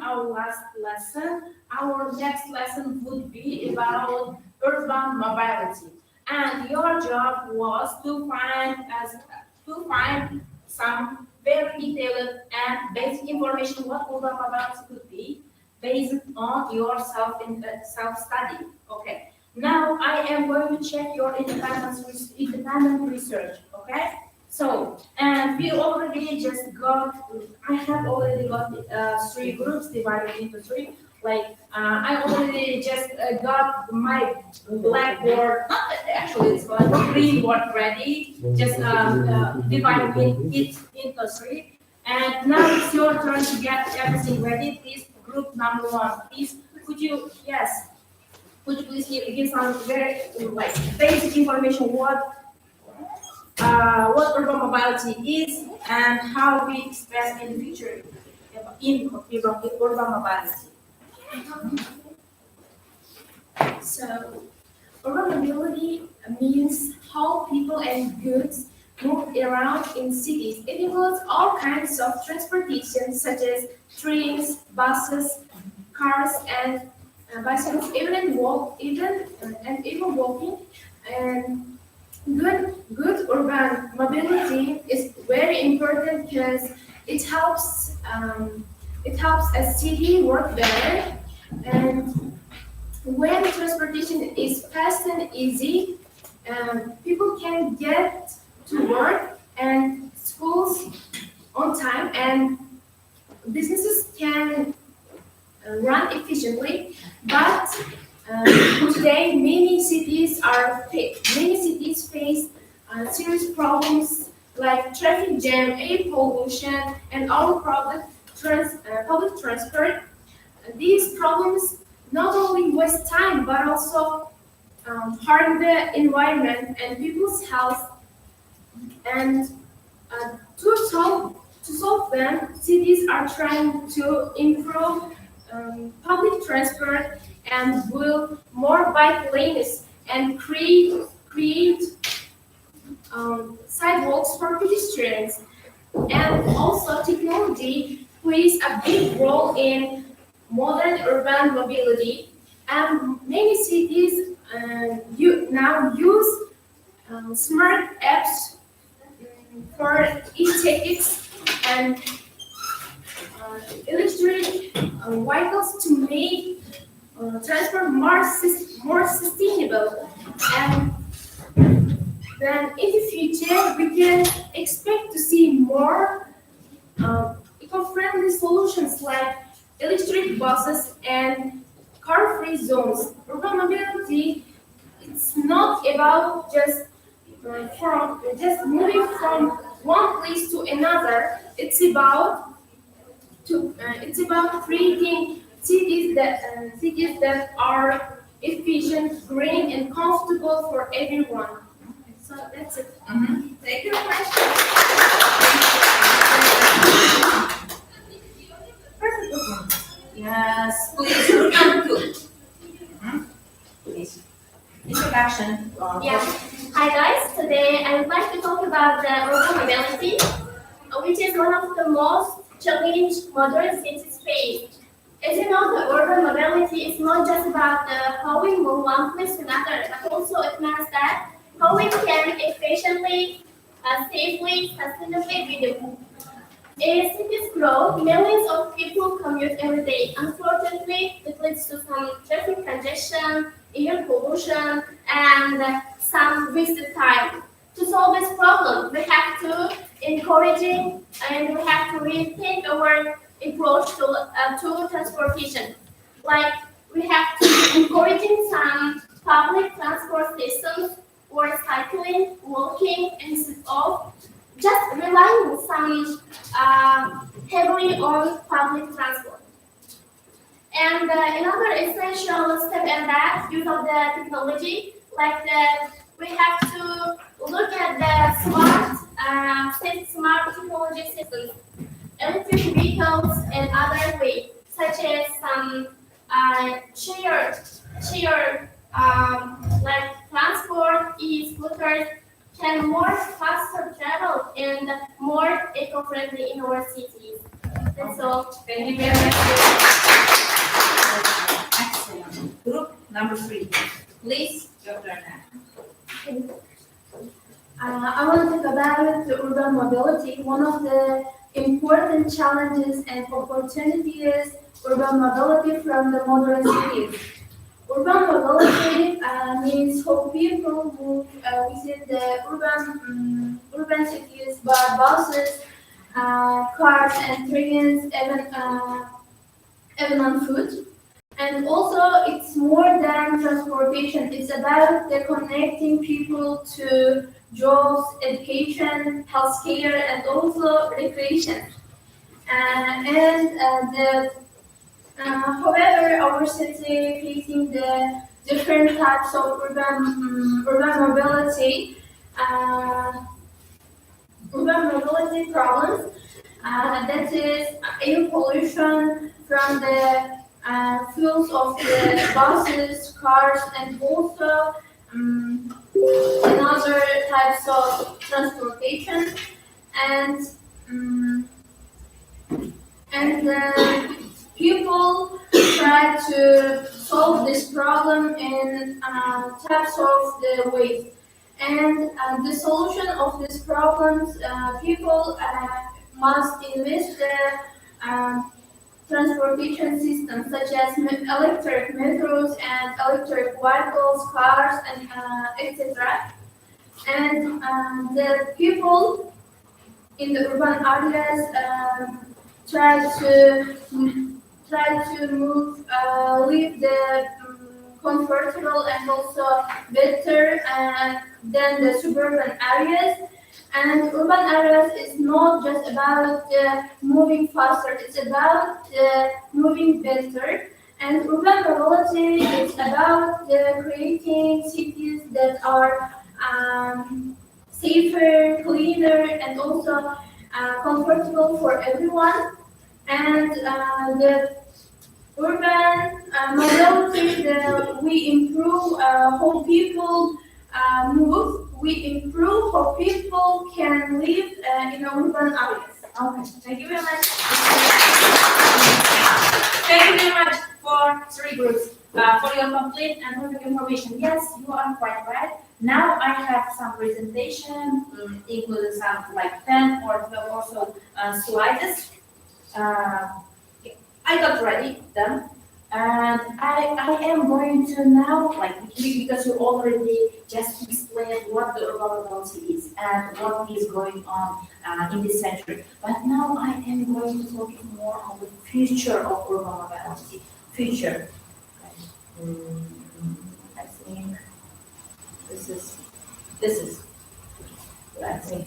our last lesson. Our next lesson would be about urban mobility. And your job was to find some very detailed and basic information what urban mobility could be based on your self study. Okay. Now I am going to check your independent research. Okay. So, and we already just got, I have already got three groups divided into three. Like, I already just got my blackboard, not actually it's like green board ready, just dividing it into three. And now it's your turn to get everything ready. Please, group number one, please, yes, could you please give some very like basic information what urban mobility is and how we expect in the future in urban mobility. So, urban mobility means how people and goods move around in cities. It includes all kinds of transportation such as trains, buses, cars, and bicycles, even walking. And good urban mobility is very important because it helps a city work better. And when transportation is fast and easy, people can get to work and schools on time, and businesses can run efficiently. But today, many cities face serious problems like traffic jam, air pollution, and all public transport. These problems not only waste time but also harm the environment and people's health. And to solve them, cities are trying to improve public transport and build more bike lanes and create sidewalks for pedestrians. And also, technology plays a big role in modern urban mobility. And many cities now use smart apps for e-tickets and electric vehicles to make transport more sustainable. And then in the future, we can expect to see more eco-friendly solutions like electric buses and car-free zones. Urban mobility, it's not about just moving from one place to another. It's about creating cities that are efficient, green, and comfortable for everyone. So that's it. Thank you very much. Perfect. Yes, please, group number two. Please. Introduction. Yeah. Hi guys. Today I would like to talk about the urban mobility, which is one of the most challenging modern cities face. As you know, the urban mobility is not just about how we move one place to another, but also it means that how we can efficiently, safely, sustainably be move. As cities grow, millions of people commute every day. Unfortunately, it leads to some traffic congestion, air pollution, and some wasted time. To solve this problem, we have to encouraging and we have to rethink our approach to transportation. Like we have to encouraging some public transport systems or cycling, walking, instead of just relying on some heavily on public transport. And another essential step in that use of the technology, like we have to look at the smart technology systems, electric vehicles, and other ways, such as some shared like transport, e-scooters, can more faster travel and more eco-friendly in our cities. That's all. Thank you very much. Excellent. Group number 3. Please, your turn now. I want to talk about the urban mobility. One of the important challenges and opportunities urban mobility from the modern cities. Urban mobility means how people move within the urban cities by buses, cars, and trains, even on foot. And also, it's more than transportation. It's about the connecting people to jobs, education, healthcare, and also recreation. However, our city facing the different types of urban mobility, uh, problems. That is air pollution from the fuels of the buses, cars, and also another types of transportation. And um, people try to solve this problem in types of the ways. And the solution of these problems, people must invest the transportation systems such as electric metros and electric vehicles, cars, and etc. And the people in the urban areas try to move, live the comfortable and also better than the suburban areas. And urban areas is not just about moving faster; it's about moving better. And urban mobility is about creating cities that are safer, cleaner, and also comfortable for everyone. And the urban mobility, we improve how people move. We improve how people can live in urban areas. Okay, thank you very much. Thank you very much for 3 groups for your complete and perfect information. Yes, you are quite right. Now I have some presentation, including some like 10 or 12 or so slides. I got ready them, and I am going to now because you already just explained what the urban mobility is and what is going on in this century. But now I am going to focus more on the future of urban mobility. Future. I think this is. Let's see.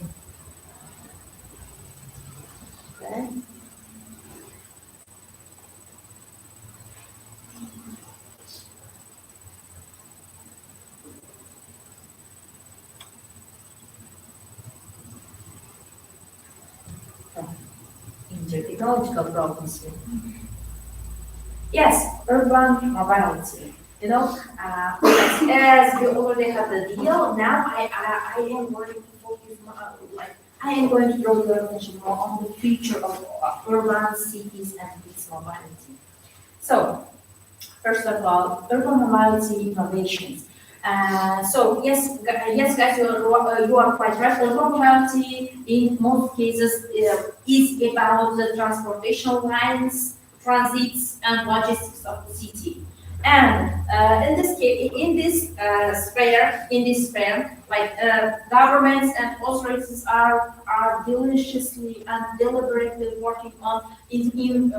Okay. Technological problems here. Yes, urban mobility. As you already have the deal, now I am going to focus more, I am going to draw your attention more on the future of urban cities and its mobility. So, first of all, urban mobility innovations. Yes, guys, you are quite right. Urban mobility, in most cases, is about the transportation lines, transits, and logistics of the city. And in this case, in this sphere, governments and authorities are diligently and deliberately working on improving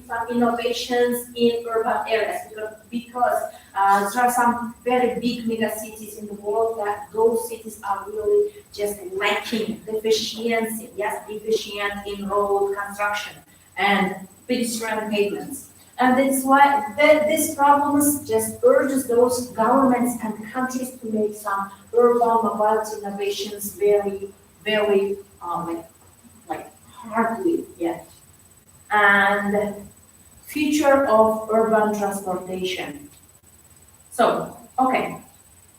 some innovations in urban areas because there are some very big mega cities in the world that those cities are really just lacking deficiency, deficient in road construction and pedestrian pavements. And that's why this problems just urges those governments and countries to make some urban mobility innovations very, very hardly yet. And future of urban transportation. So, okay,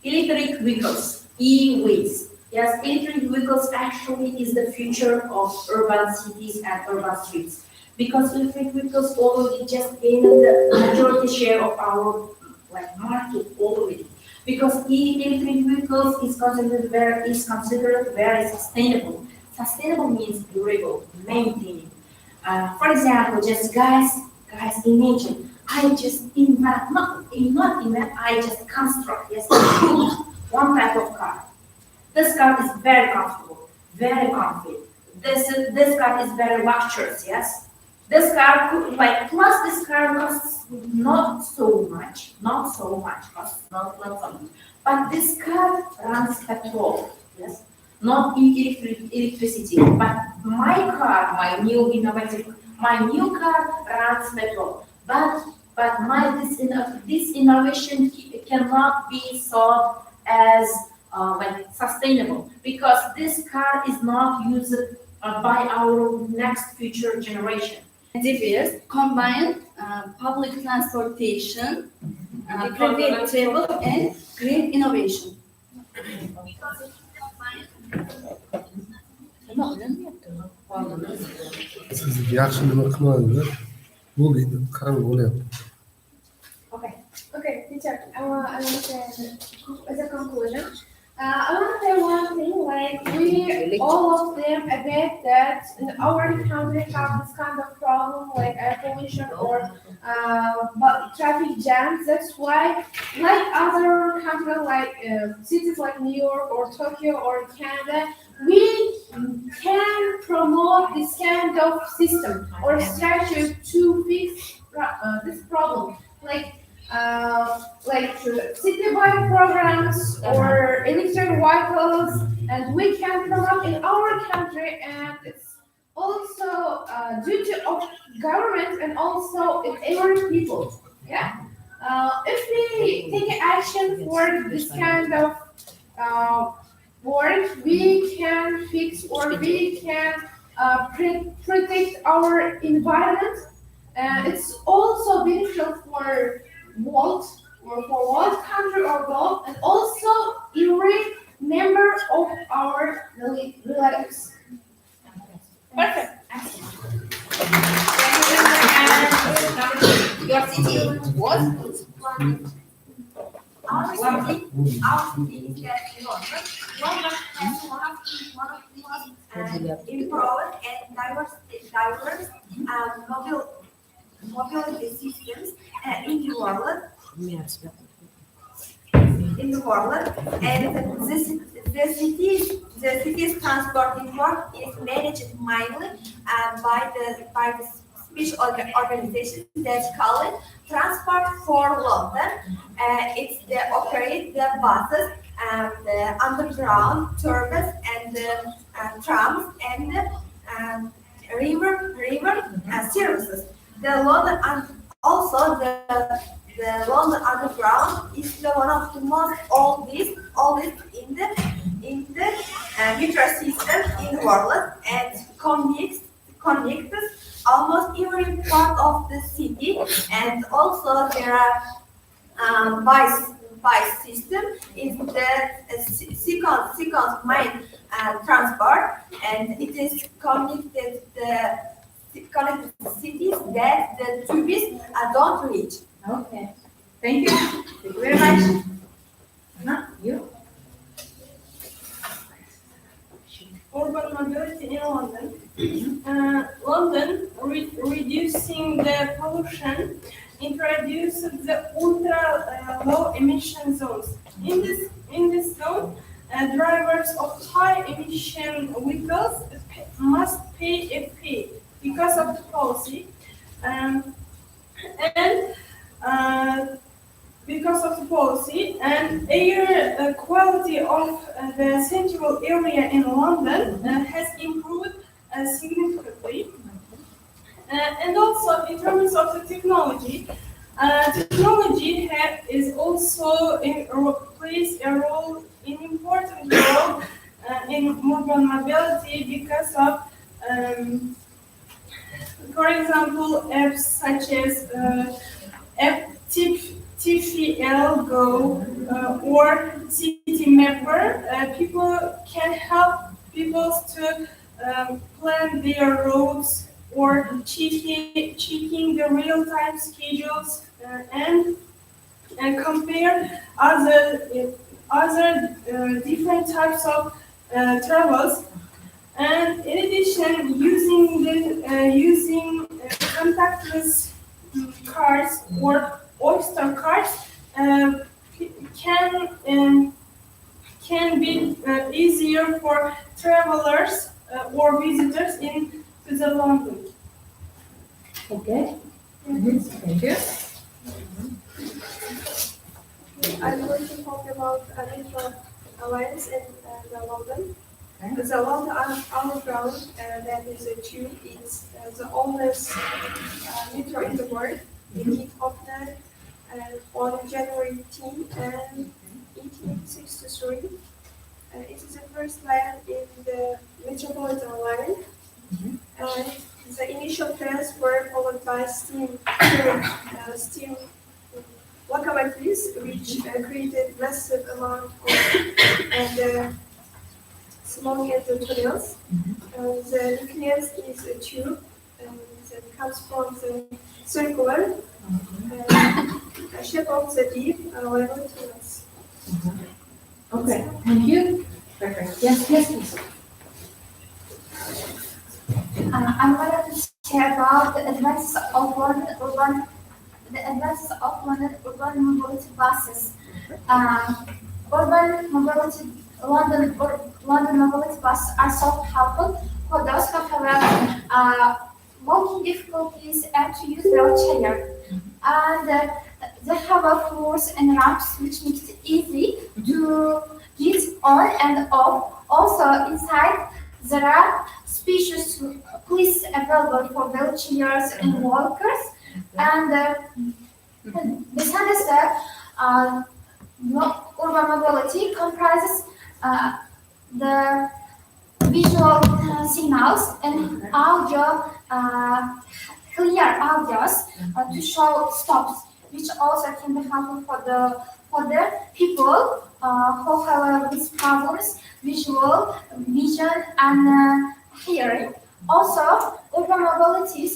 electric vehicles, EVs. Yes, electric vehicles actually is the future of urban cities and urban streets because electric vehicles already just gained the majority share of our market already. Because electric vehicles is considered very sustainable. Sustainable means durable, maintaining. For example, just guys, imagine I just invent, not invent, I just construct, yes, one type of car. This car is very comfortable, very comfy. This car is very luxurious, yes. This car plus this car costs not so much, costs not so much. But this car runs petrol, yes, not electricity. But my new car runs petrol. But this innovation cannot be thought as sustainable because this car is not used by our next future generation. Hedefimiz combine public transportation, private travel, and green innovation. Siz yaxshi nima qilmadinglar? Bu deydi, qani bo'lyapti. Okay, teacher, I want to say as a conclusion. I want to say one thing, like we all of them admit that in our country have this kind of problem, like air pollution or but traffic jams. That's why, like other countries, like cities like New York or Tokyo or Canada, we can promote this kind of system or structure to fix this problem. Like citywide programs or electric vehicles, and we can promote in our country, and it's also duty of government and also in every people. Yeah. If we take action for this kind of work, we can fix or we can protect our environment. It's also beneficial for world or for world country or world, and also every member of our relatives. Perfect. Your city was our city is London has one of the most improved and diverse mobility systems in the world. And the city's transport network is managed mainly by the special organization that's called Transport for London. It's the operate the buses and the underground turbines and the trams and the river services. The London and also the London Underground is one of the most oldest in the metro system in the world, and connects almost every part of the city. And also there are bus system is the second main transport, and it is connected cities that the tourists don't reach. Okay. Thank you. Thank you very much. No, you? Urban mobility in London. London reducing the pollution introduced the ultra low emission zones. In this zone, drivers of high emission vehicles must pay a fee because of the policy, and air quality of the central area in London has improved significantly. And also in terms of the technology, is also plays a role, an important role in urban mobility because of, for example, apps such as app TFL Go or City Mapper, people can help people to plan their routes or checking the real-time schedules and compare other different types of travels. And in addition, using contactless cards or oyster cards uh, can be easier for travelers or visitors into the London. Okay. Thank you. I'm going to talk about a metro alliance in the London. Okay. The London Underground, that is a tube, is the oldest metro in the world. It opened on January 18, 1863. It is the first line in the Metropolitan line. The initial plans were followed by steam locomotives, which created massive amount of smoke in the tunnels. The nucleus is a tube that comes from the circular shape of the deep level tunnels. Okay. Thank you. Perfect. Yes, please. I wanted to share about the advances of urban mobility buses. London mobility buses are so helpful for those who have walking difficulties and to use their chair. And they have a floors and ramps which makes it easy to get on and off. Also inside there are spacious places available for wheelchairs and walkers. And besides that, urban mobility comprises the visual signals and audio, clear audios to show stops, which also can be helpful for the people who have these problems, visual, vision, and hearing. Also, urban mobility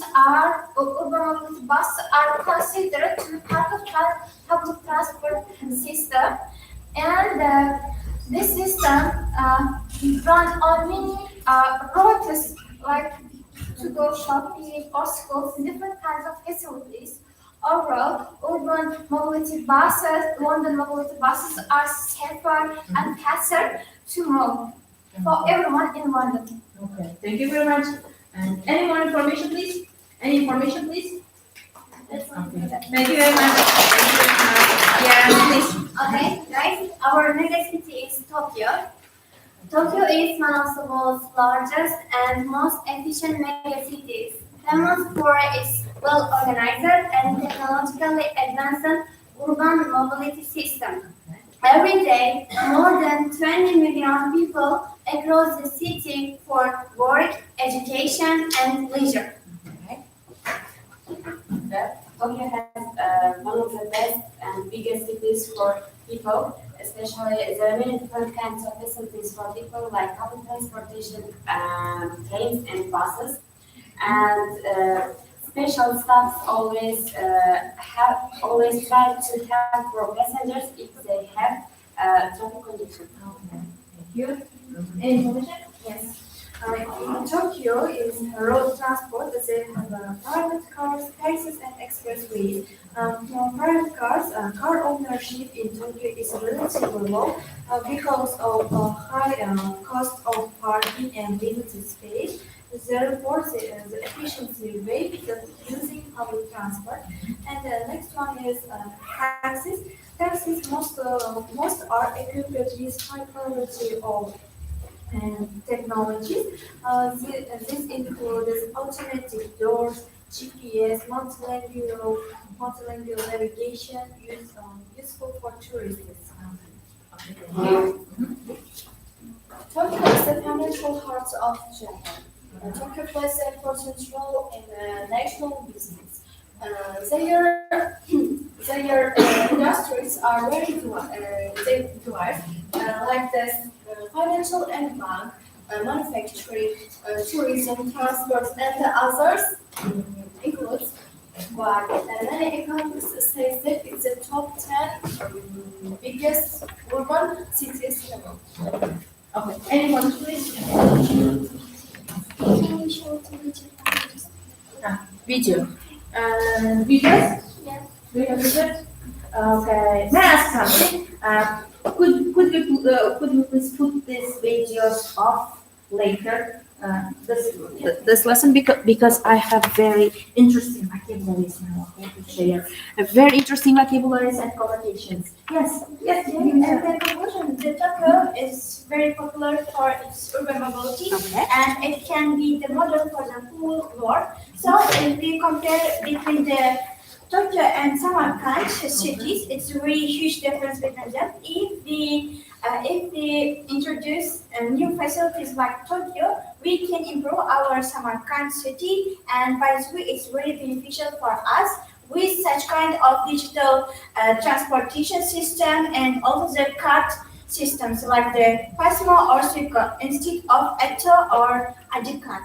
buses are considered to be part of public transport system, and this system runs on many routes, like to go shopping or schools, different kinds of facilities. Overall, London mobility buses are safer and faster to move for everyone in London. Okay. Thank you very much. And any more information, please? Any information, please? Okay. Thank you very much. Yeah, please. Okay, guys, our next city is Tokyo. Tokyo is one of the world's largest and most efficient megacities, famous for its well-organized and technologically advanced urban mobility system. Every day, more than 20 million people across the city for work, education, and leisure. Tokyo has one of the best and biggest cities for people, especially there are many different kinds of facilities for people like public transportation, trains and buses. And special staffs always try to help for passengers if they have traffic conditions. Okay. Thank you. Any information? Yes. In Tokyo is road transport. They have private cars, taxis, and expressways. For private cars, car ownership in Tokyo is relatively low because of high cost of parking and limited space. Therefore, the efficiency rate is using public transport. And the next one is taxis. Taxis most are equipped with high quality of technologies. This includes automatic doors, GPS, multilingual navigation, useful for tourists. Tokyo is the financial heart of Japan. Tokyo plays an important role in national business. their industries are very diverse, like the financial and bank, manufacturing, tourism, transport, and the others includes. But many economists say that it's the top 10 biggest urban cities ever. Okay, anyone please? Video. Videos? Yes. Do you have it? Okay. May I ask something? Could you please put these videos off later? This lesson because I have very interesting vocabularies now. I want to share very interesting vocabularies and connotations. Yes. Yes. And the conclusion, the Tokyo is very popular for its urban mobility, Okay. and it can be the model for the whole world. So if we compare between the Tokyo and Samarkand cities, it's a really huge difference between them. If we introduce new facilities like Tokyo, we can improve our Samarkand city, and by the way, it's really beneficial for us with such kind of digital transportation system and also the card systems like the Pasmo or Suica instead of Etto or ID card.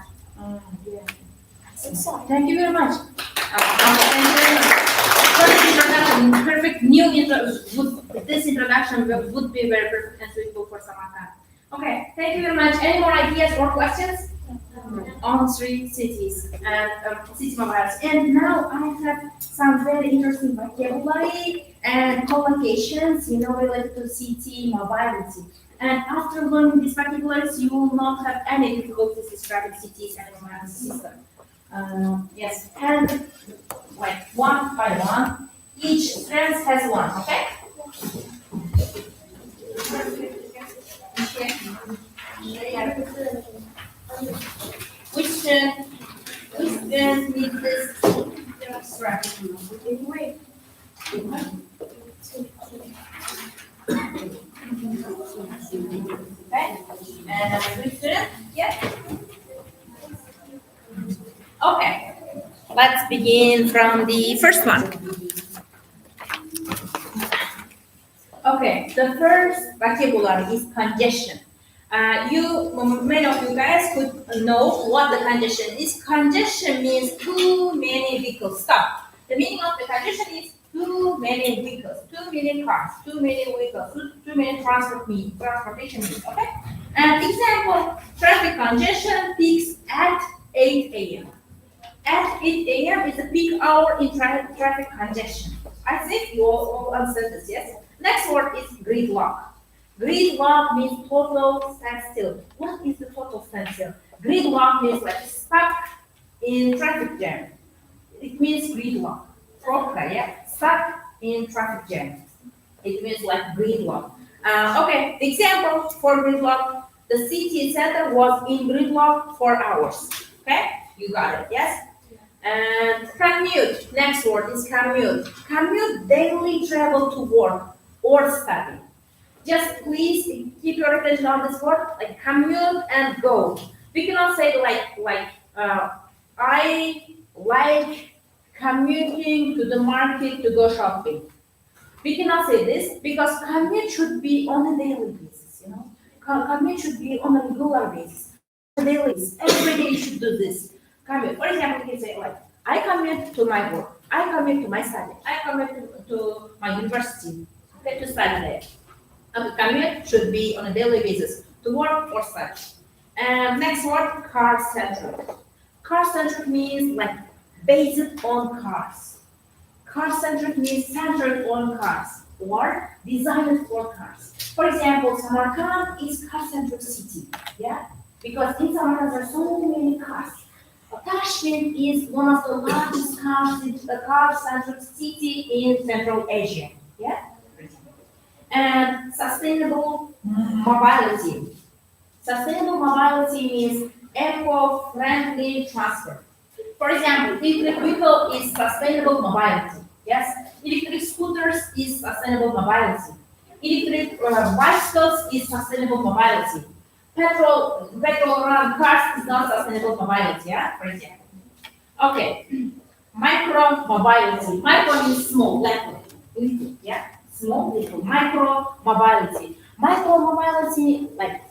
So, Thank you very much. Thank you very much. For this introduction, perfect new intro. This introduction would be very perfect and suitable for Samarkand. Okay, thank you very much. Any more ideas or questions on three cities and city mobiles? And now I have some very interesting vocabulary and collocations, related to city mobility. And after learning these vocabularies, you will not have any difficulties describing cities and mobility system. Yes, and like one by one, each strand has one, okay? Which strand needs this strand? Okay, and which strand? Yeah. Okay, let's begin from the first one. Okay, the first vocabulary is congestion. Many of you guys could know what the congestion is. Congestion means too many vehicles stop. The meaning of the congestion is too many vehicles, too many cars, too many vehicles, too many transportation means. Okay. And example, traffic congestion peaks at 8 a.m. At 8 a.m. is a peak hour in traffic congestion. I think you all understand this, yes? Next word is gridlock. Gridlock means total standstill. What is the total standstill? Gridlock means like stuck in traffic jam. It means gridlock. Proper, yeah? Stuck in traffic jam. It means like gridlock. Okay, the example for gridlock, the city center was in gridlock for hours. Okay, you got it, yes? And commute, next word is commute. Commute, daily travel to work or study. Just please keep your attention on this word, like commute and go. We cannot say I like commuting to the market to go shopping. We cannot say this because commute should be on a daily basis, Commute should be on a regular basis. Daily basis. Every day you should do this. Commute. For example, you can say I commute to my work, I commute to my study, I commute to my university, to study there. Commute should be on a daily basis to work or study. And next word, car-centric. Car-centric means based on cars. Car-centric means centered on cars or designed for cars. For example, Samarkand is car-centric city, yeah? Because in Samarkand there are so many cars. Tashkent is one of the largest car-centric city in Central Asia. Yeah? And sustainable mobility. Sustainable mobility means eco-friendly transport. For example, electric vehicle is sustainable mobility. Yes? Electric scooters is sustainable mobility. Electric bicycles is sustainable mobility. Petrol run cars is not sustainable mobility, yeah, for example. Okay, micro mobility. Micro means small, little, yeah, small, little, micro mobility. Micro mobility, like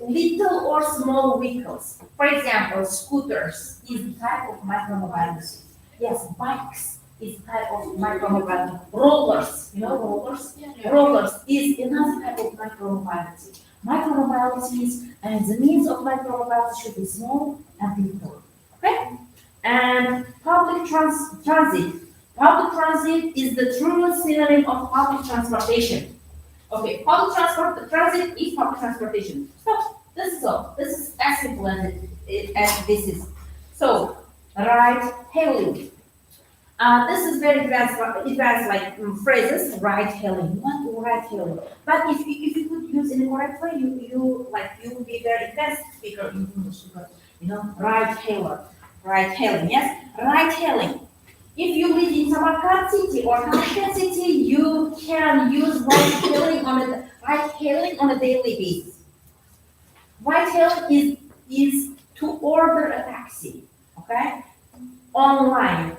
little or small vehicles. For example, scooters is the type of micro mobility. Yes, bikes is type of micro mobility. Rollers, you know rollers? Rollers is another type of micro mobility. Micro mobilities and the means of micro mobility should be small and little. Okay? And public transit. Public transit is the true synonym of public transportation. Okay, public transit is public transportation. So this is all. This is as simple as this is. So ride hailing. This is very advanced like phrases. Ride hailing, not ride hailing. But if you could use in the correct way, you will be very advanced speaker in English because ride hailing. Yes, ride hailing. If you live in Samarkand city or Tashkent city, you can use ride hailing on a daily basis. Ride hailing is to order a taxi, okay? Online.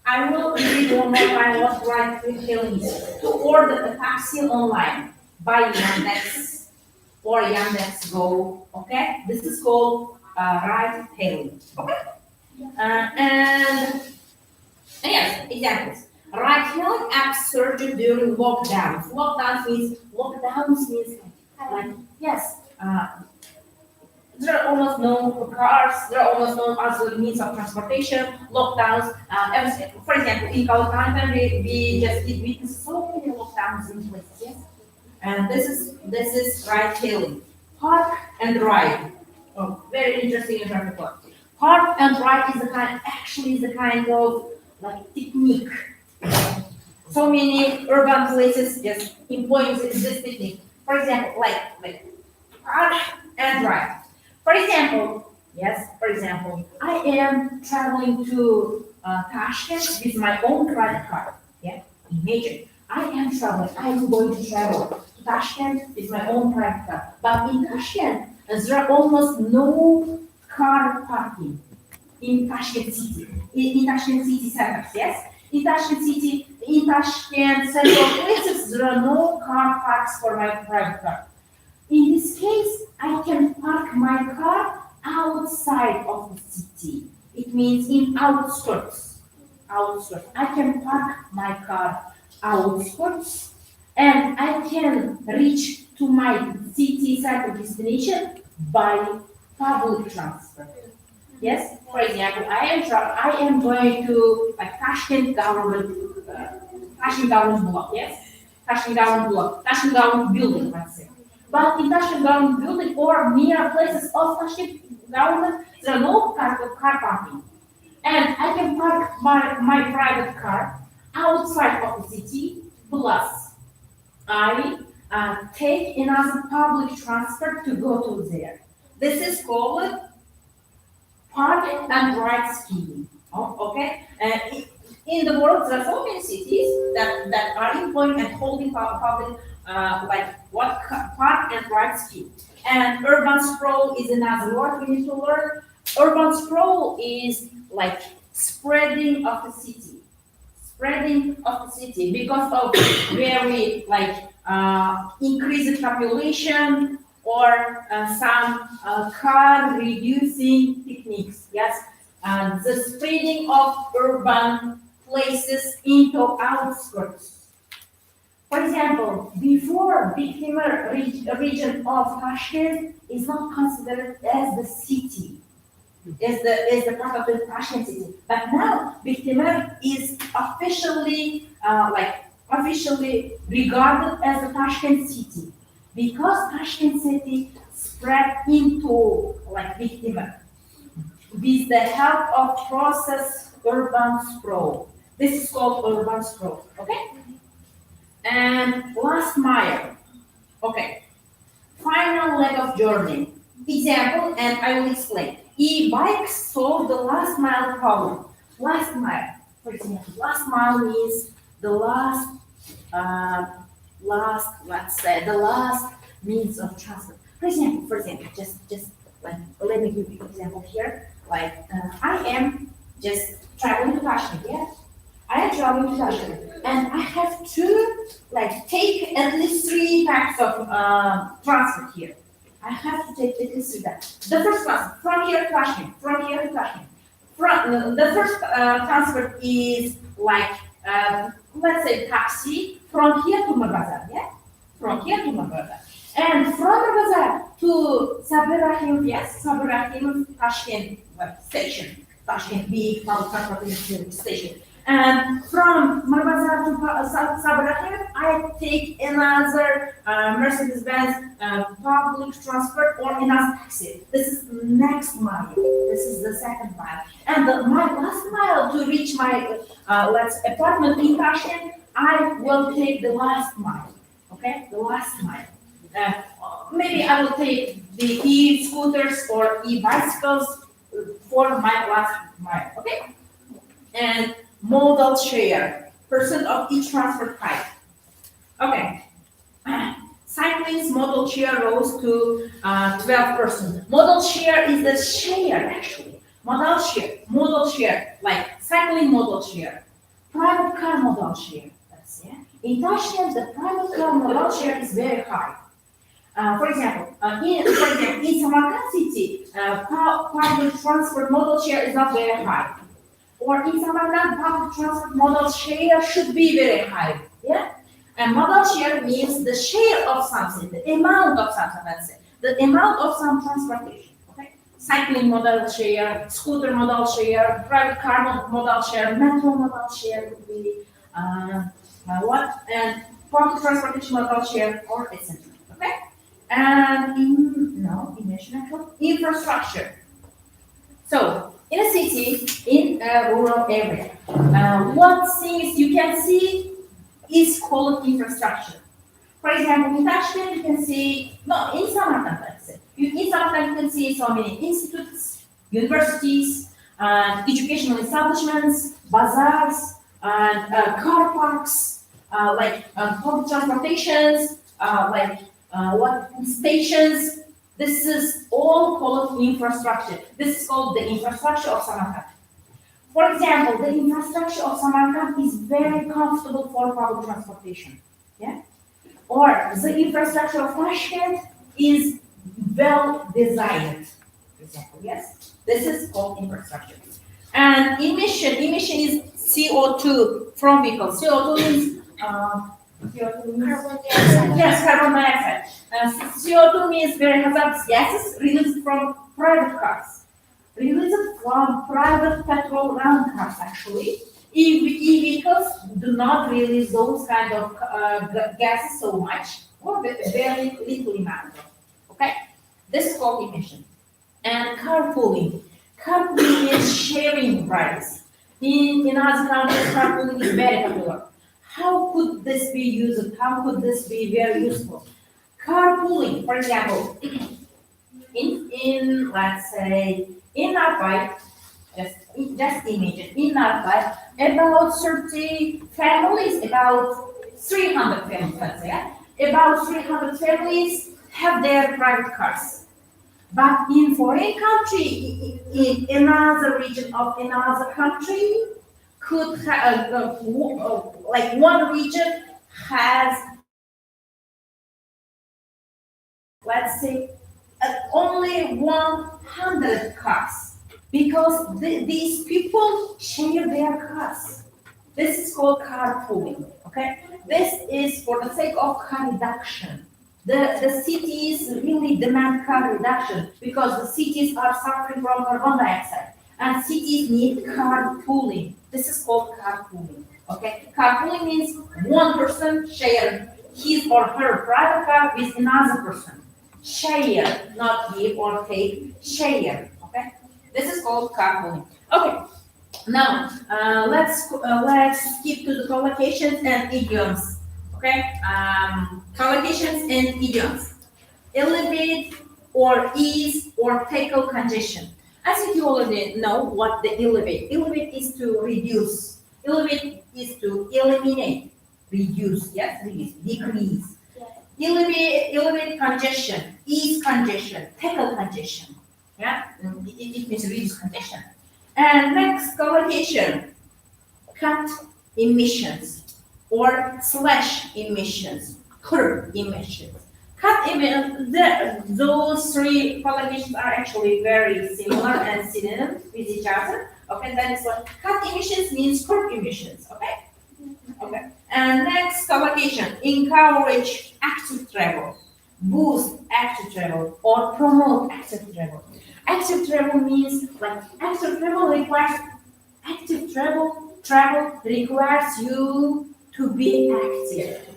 I will read one more time what ride hailing is. To order a taxi online by Yandex or Yandex Go, okay? This is called ride hailing, okay? And yes, examples. Ride-hailing apps surged during lockdowns. Lockdowns means like yes. There are almost no cars. There are almost no other means of transportation. Lockdowns. For example, in California, we just did witness so many lockdowns in places. Yes, and this is ride-hailing. Park and ride. Oh, very interesting example. Park and ride is the kind of like technique. So many urban places just employing this technique. For example, like park and ride. For example, I am traveling to Tashkent with my own private car. Yeah, imagine I am going to travel to Tashkent with my own private car. But in Tashkent, there are almost no car parking in Tashkent city. In Tashkent city centers, yes. In Tashkent central places, there are no car parks for my private car. In this case, I can park my car outside of the city. It means in outskirts. I can park my car outskirts, and I can reach to my city center destination by public transport. Yes. For example, I am going to Tashkent government block. Yes. Tashkent government building. Let's say. But in Tashkent government building or near places of Tashkent government, there are no car parking. And I can park my private car outside of the city, plus I take another public transport to go to there. This is called park and ride scheme. Oh, okay? In the world, there are so many cities that are employing and holding public park and ride scheme. And urban sprawl is another word we need to learn. Urban sprawl is like spreading of the city. Because of very increased population or some car reducing techniques. Yes, the spreading of urban places into outskirts. For example, before Big Timur region of Tashkent is not considered as the city, as the part of the Tashkent city. But now Big Timur is officially regarded as the Tashkent city because Tashkent city spread into Big Timur with the help of process urban sprawl. This is called urban sprawl. Okay. And last mile. Okay. Final leg of journey. Example, and I will explain. E-bikes solve the last mile problem. Last mile, for example, last mile means the last means of transport. For example, just let me give you an example here. I am just traveling to Tashkent. Yeah, I am traveling to Tashkent, and I have to like take at least 3 types of transport here. I have to take at least 3 types. The first one, from here to Tashkent, from here to Tashkent. The first transport is like, let's say taxi from here to Mavzu, yeah? From here to Mavzu. And from Mavzu to Sabri Rahim, yes, Sabri Rahim, Tashkent station, Tashkent big public transportation station. And from Mavzu to Sabri Rahim, I take another Mercedes-Benz public transport or another taxi. This is next mile. This is the second mile. And my last mile to reach my apartment in Tashkent, I will take the last mile. Okay, the last mile. Maybe I will take the e-scooters or e-bicycles for my last mile. Okay, and modal share, percent of each transport type. Okay. Cycling's modal share rose to 12%. Modal share is the share actually. Modal share, like cycling modal share, private car modal share. That's yeah. In Tashkent, the private car modal share is very high. For example, in Samarkand city, public transport modal share is not very high. Or in Samarkand, public transport modal share should be very high. Yeah. And modal share means the share of something, the amount of something, let's say, the amount of some transportation, okay? Cycling modal share, scooter modal share, private car modal share, metro modal share would be, and public transportation modal share, or etc., okay? And infrastructure. So, in a city, in a rural area, what things you can see is called infrastructure. For example, in Tashkent, you can see, in Samarkand, let's say. In Samarkand, you can see so many institutes, universities, educational establishments, bazaars, and car parks, public transportations, stations. This is all called infrastructure. This is called the infrastructure of Samarkand. For example, the infrastructure of Samarkand is very comfortable for public transportation. Yeah? Or the infrastructure of Tashkent is well designed. For example, yes? This is called infrastructure. And emission is CO2 from vehicles. CO2 means Carbon dioxide. yes, carbon dioxide. CO2 means very hazardous gases released from private cars. Released from private petrol run cars, actually. E-vehicles do not release those kind of gases so much, or very little amount. Okay, this is called emission. And carpooling. Carpooling is sharing rides. In other countries, carpooling is very popular. How could this be used? How could this be very useful? Carpooling, for example, in let's say in our bike, just imagine in our bike, about 30 families, about 300 families, let's say, yeah? About 300 families have their private cars. But in foreign country, in another region of another country, could have, like one region has, let's say, only 100 cars, because these people share their cars. This is called carpooling, okay? This is for the sake of car reduction. The cities really demand car reduction because the cities are suffering from carbon dioxide, and cities need carpooling. This is called carpooling, okay? Carpooling means one person share his or her private car with another person. Share, not give or take, share, okay? This is called carpooling. Okay, now let's skip to the collocations and idioms, okay? Collocations and idioms. Elevate or ease or tackle congestion. I think you already know what the elevate. Elevate is to reduce. Elevate is to eliminate. Reduce, yes, reduce, decrease. Elevate congestion, ease congestion, tackle congestion. Yeah, it means reduce congestion. And next collocation, cut emissions or slash emissions, curb emissions. Cut those three collocations are actually very similar and synonym with each other. Okay, that is what cut emissions means curb emissions. Okay, okay. And next collocation, encourage active travel, boost active travel, or promote active travel. Active travel means like active travel requires active travel. Travel requires you to be active.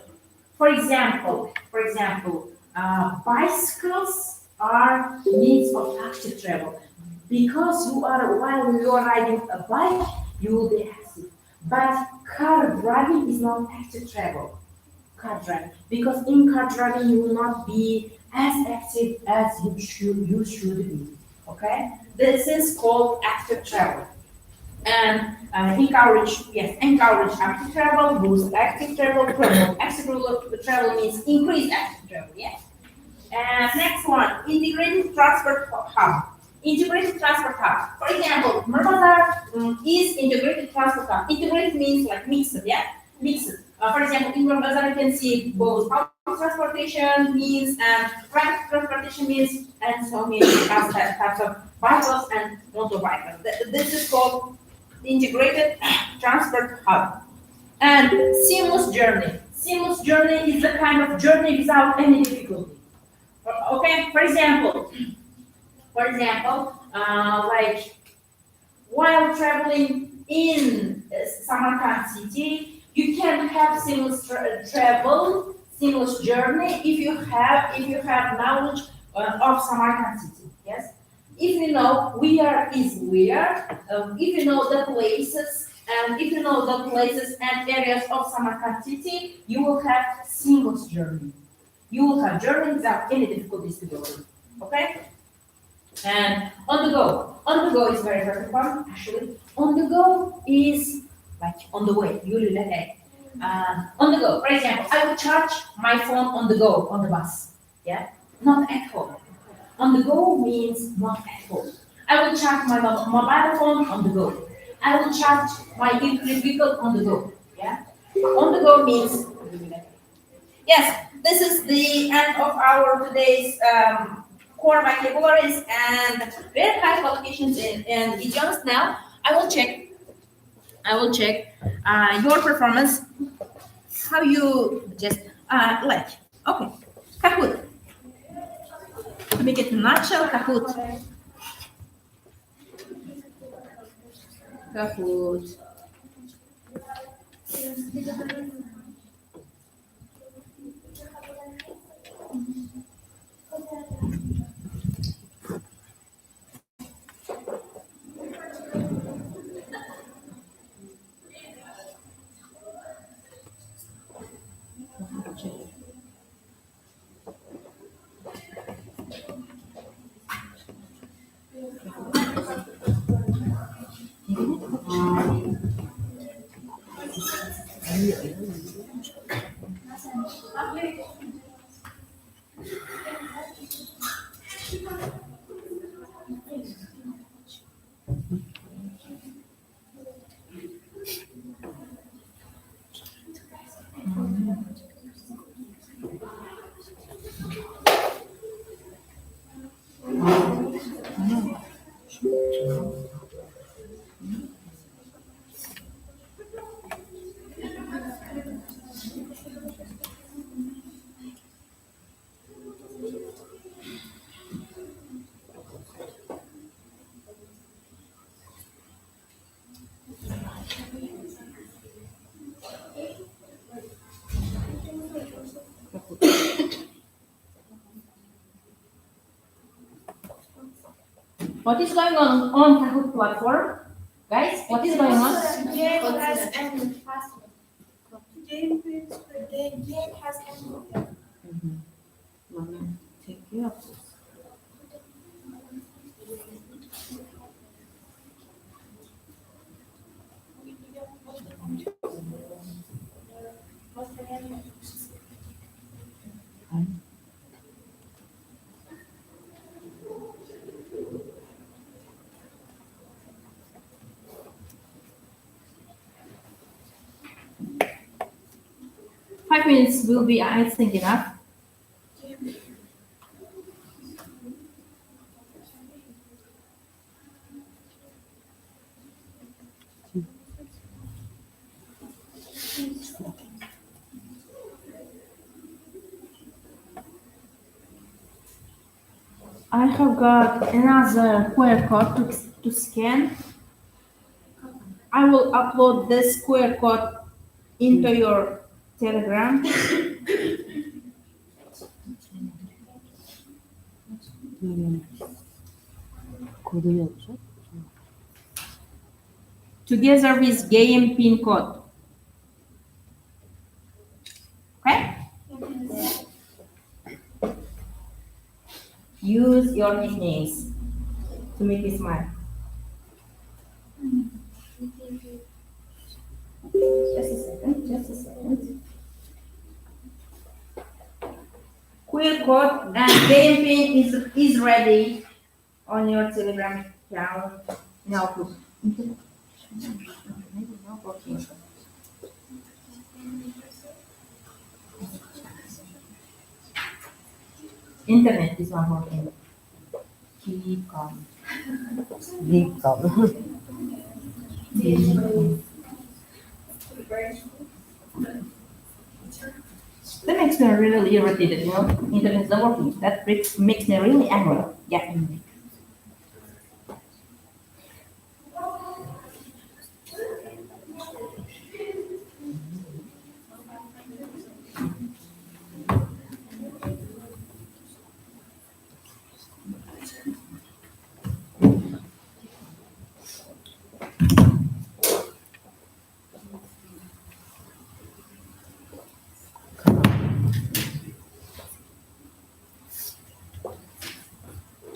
For example, bicycles are means of active travel because while you are riding a bike, you will be active. But car driving is not active travel. Car driving because in car driving you will not be as active as you should be. Okay, this is called active travel. And encourage active travel, boost active travel, promote active travel means increase active travel, yes. And next one, integrated transport hub. Integrated transport hub. For example, Murmazar is integrated transport hub. Integrated means like mixed, yeah? Mixed. For example, in Murmazar you can see both public transportation means and private transportation means and so many types of bicycles and motorbikes. This is called integrated transport hub. And seamless journey. Seamless journey is a kind of journey without any difficulty. Okay, like while traveling in Samarkand city, you can have seamless travel, seamless journey if you have knowledge of Samarkand city. Yes, if you know where is where, if you know the places, and if you know the places and areas of Samarkand city, you will have seamless journey. You will have journey without any difficulties to go through. Okay? And on the go. On the go is very, very important, actually. On the go is like on the way. On the go. For example, I will charge my phone on the go, on the bus. Yeah? Not at home. On the go means not at home. I will charge my mobile phone on the go. I will charge my electric vehicle on the go. Yeah? On the go means yes, this is the end of our today's core vocabularies and very high qualifications in idioms. Now I will check your performance. How you just like okay, Kahoot. To make it in a nutshell, Kahoot. Kahoot. What is going on Kahoot platform? Guys, what is going on? The game has ended. The game has ended. Take you up. 5 minutes will be, I think, enough. I have got another QR code to scan. I will upload this QR code into your Telegram. Together with game pin code. Okay? Use your nicknames to make me smile. Just a second, just a second. QR code and game pin is ready on your Telegram account. Now, internet is not working. Keep calm. Deep calm. That makes me really irritated, you know. Internet is not working. That makes me really angry. Yeah.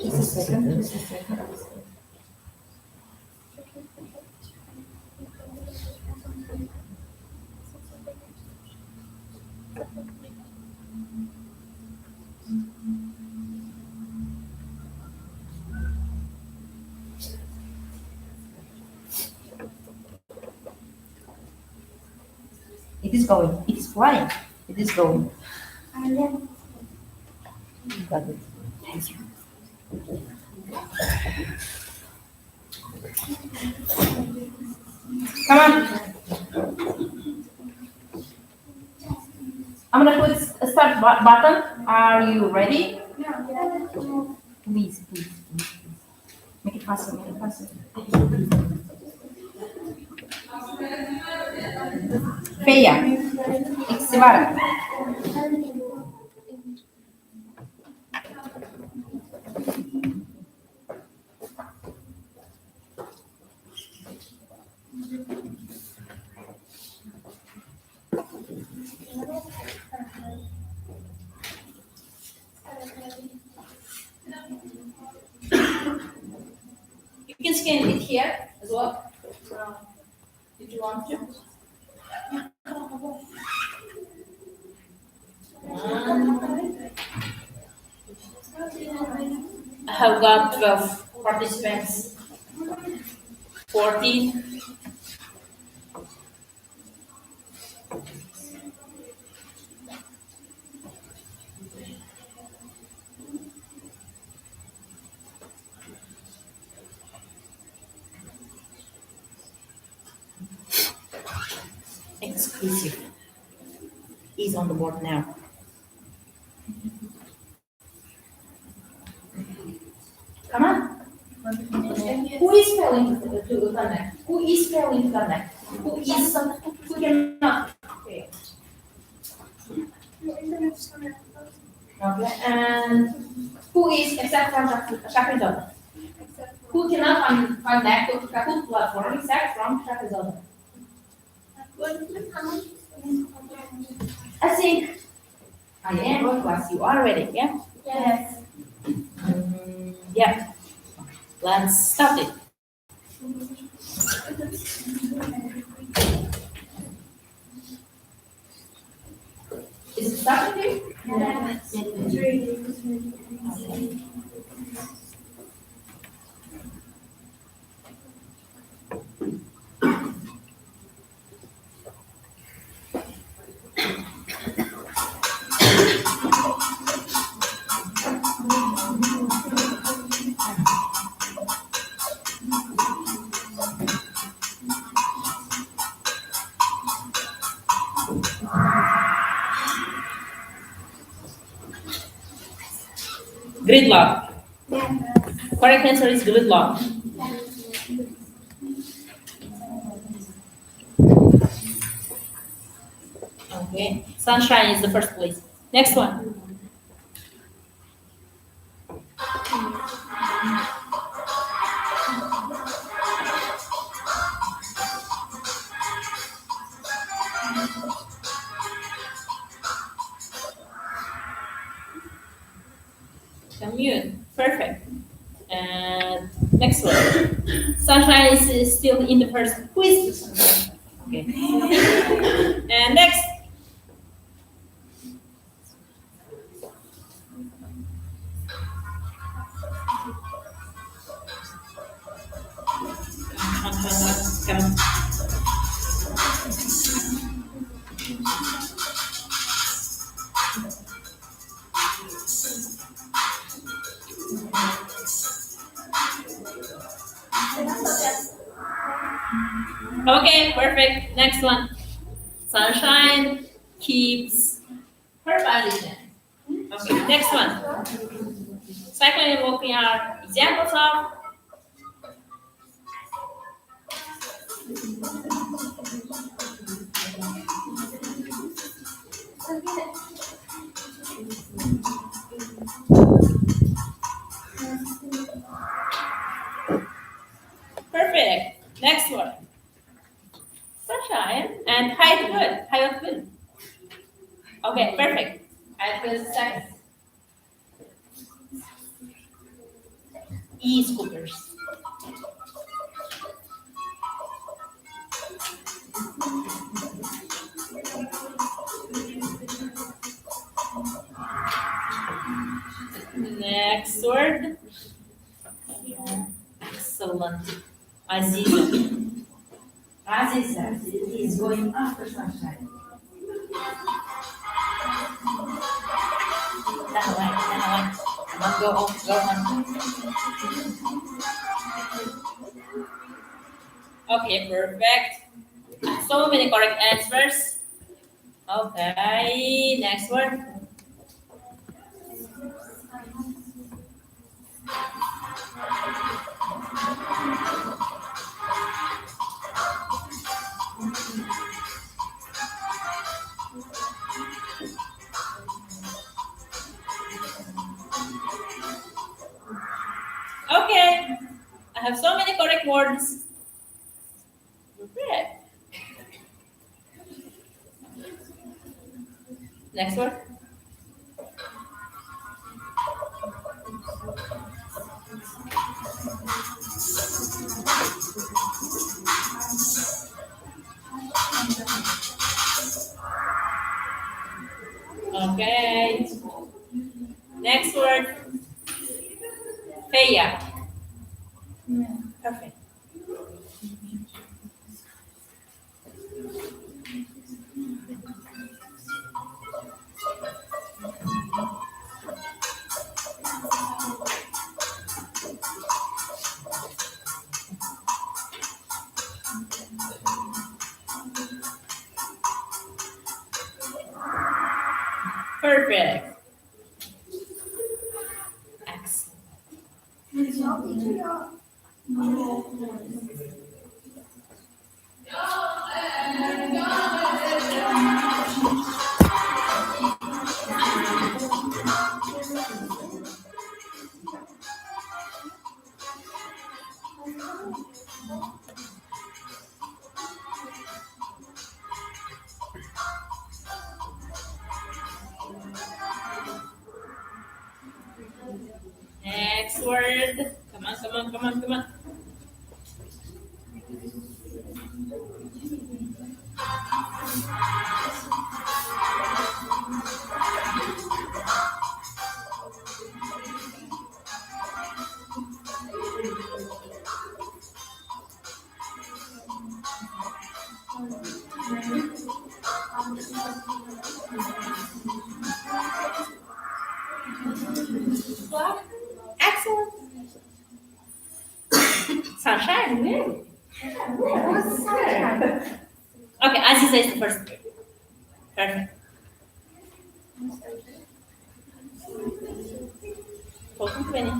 Just a second, just a second. It is going. It is flying. It is going. Got it. Thank you. Come on. I'm gonna put a start button. Are you ready? Please, please, please, please. Make it faster, make it faster. Feia. Ikstibara. You can scan it here as well, if you want to. I have got 12 participants. 14. Exclusive is on the board now. Come on. Who is failing to connect? Who is failing to connect? Who cannot? Okay. Okay. And who is except from Shakrizada? Who cannot connect to Kahoot platform except from Shakrizada? I think I am on class. You are ready, yeah? Yes. Yeah. Let's start it. Is it starting? Yes. Gridlock. Correct answer is gridlock. Okay. Sunshine is the first place. Next one. Commune. Perfect. And next one. Sunshine is still in the first. Who is this? Okay. And next. Come on. Okay, perfect. Next one. Sunshine keeps her position. Okay, next one. Cycling and walking are examples of. Perfect. Next one. Sunshine and hide good. Hide good. Okay, perfect. Hide good second. E-scooters. Next word. Excellent. Aziza. Aziza is going after sunshine. That one. Come on, go on. Okay, perfect. So many correct answers. Okay, next word. Okay, I have so many correct words. Perfect. Next word. Okay. Next word. Feya. Perfect. Perfect. Excellent. Next word. Come on. Excellent. Sunshine. Okay, Aziza is the first. Perfect. Total 20.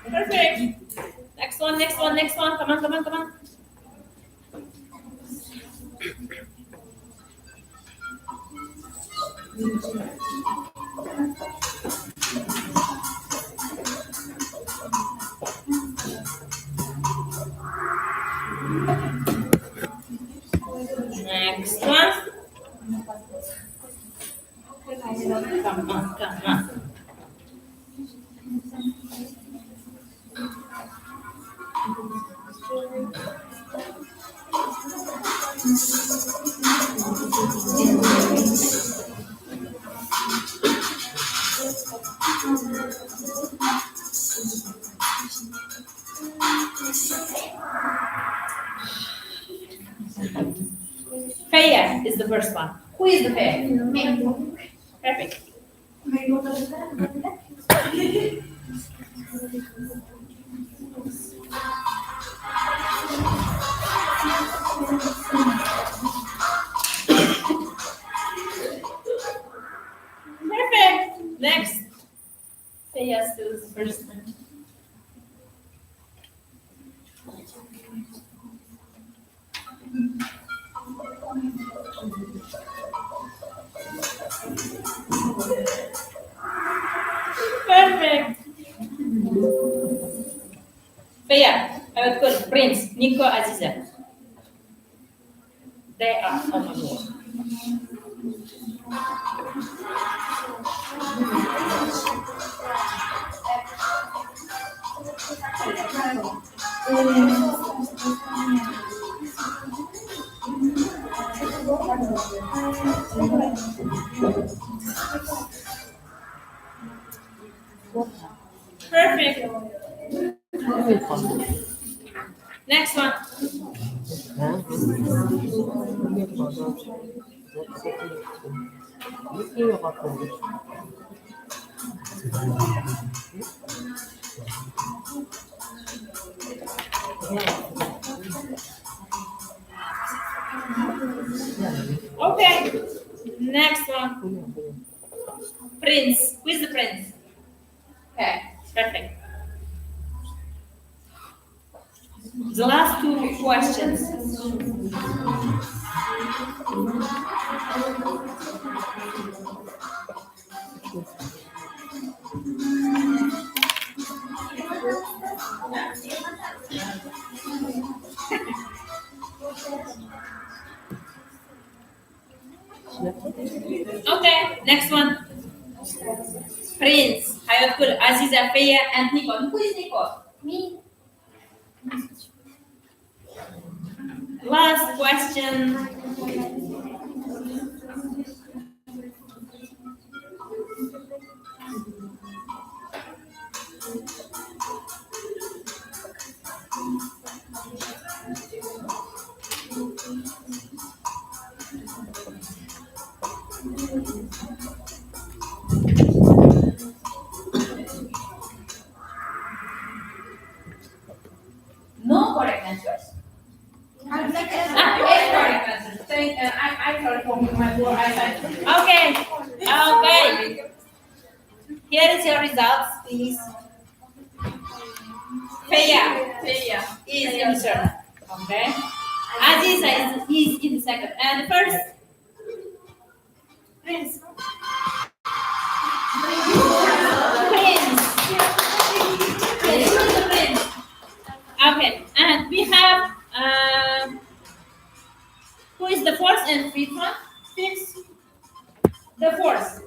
Perfect. Next one, next one, next one. Come on, come on, come on. Next one. Come on, come on. Faya is the first one. Who is the Faya? Perfect. Perfect. Next. Faya still is the first one. Perfect. Faya, I would call Prince, Nico, Aziza. They are on the board. Perfect. Next one. Okay. Next one. Prince. Who is the prince? Okay. Perfect. The last two questions. Okay, next one. Prince, Hayatul, Aziza, Faya, and Nico. Who is Nico? Me. Last question. No correct answers. Eight correct answers. I'm sorry for my poor eyesight. Okay. Okay. Here is your results, please. Faya is in the third. Okay. Aziza is in the second. And first, Prince. Prince. Okay. And we have who is the fourth and fifth one? Fifth. The fourth.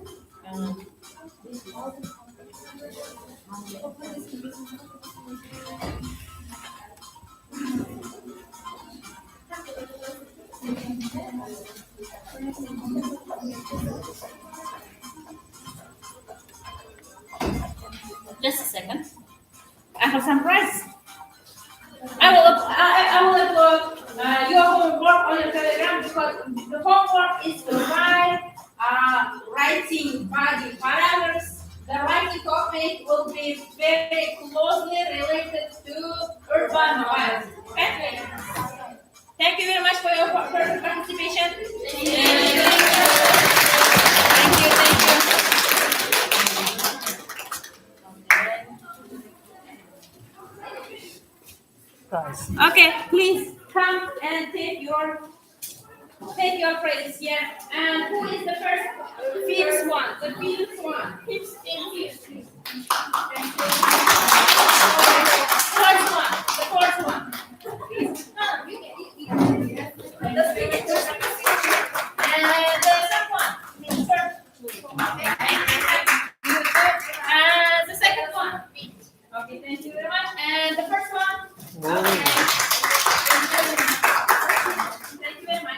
Just a second. I have some prizes. I will upload your homework on your Telegram because the homework is to write writing body paragraphs, the writing topic will be very closely related to urban mobility. Okay? Thank you very much for your participation. Thank you. Okay, please come and take your place here. And who is the first? Fifth one. The fifth one. Fifth. Fourth one. The fourth one. And the third one. And the second one. Okay, thank you very much. And the first one. Okay. Thank you very much.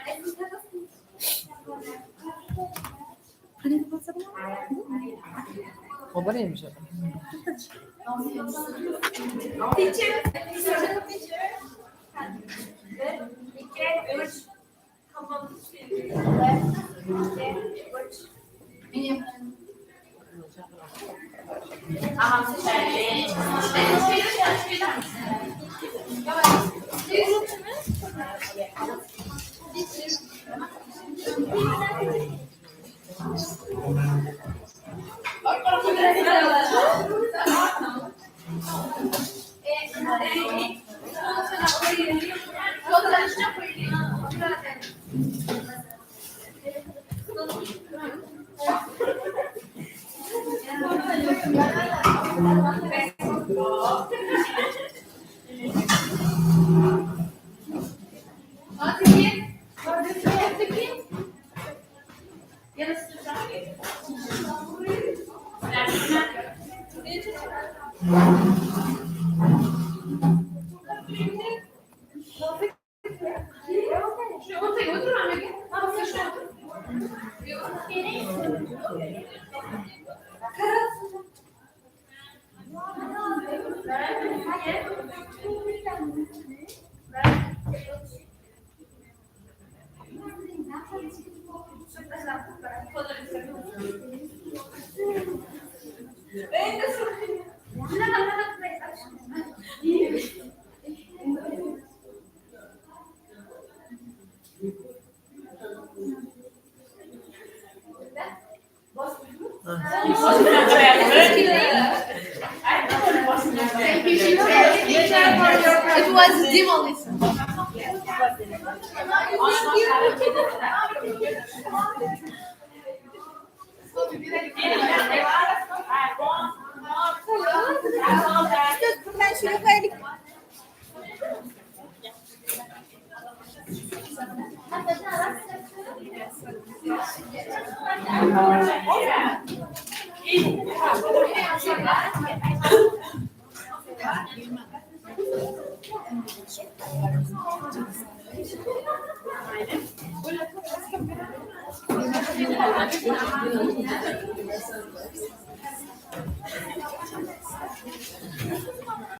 Baba neymiş o? It was demolition.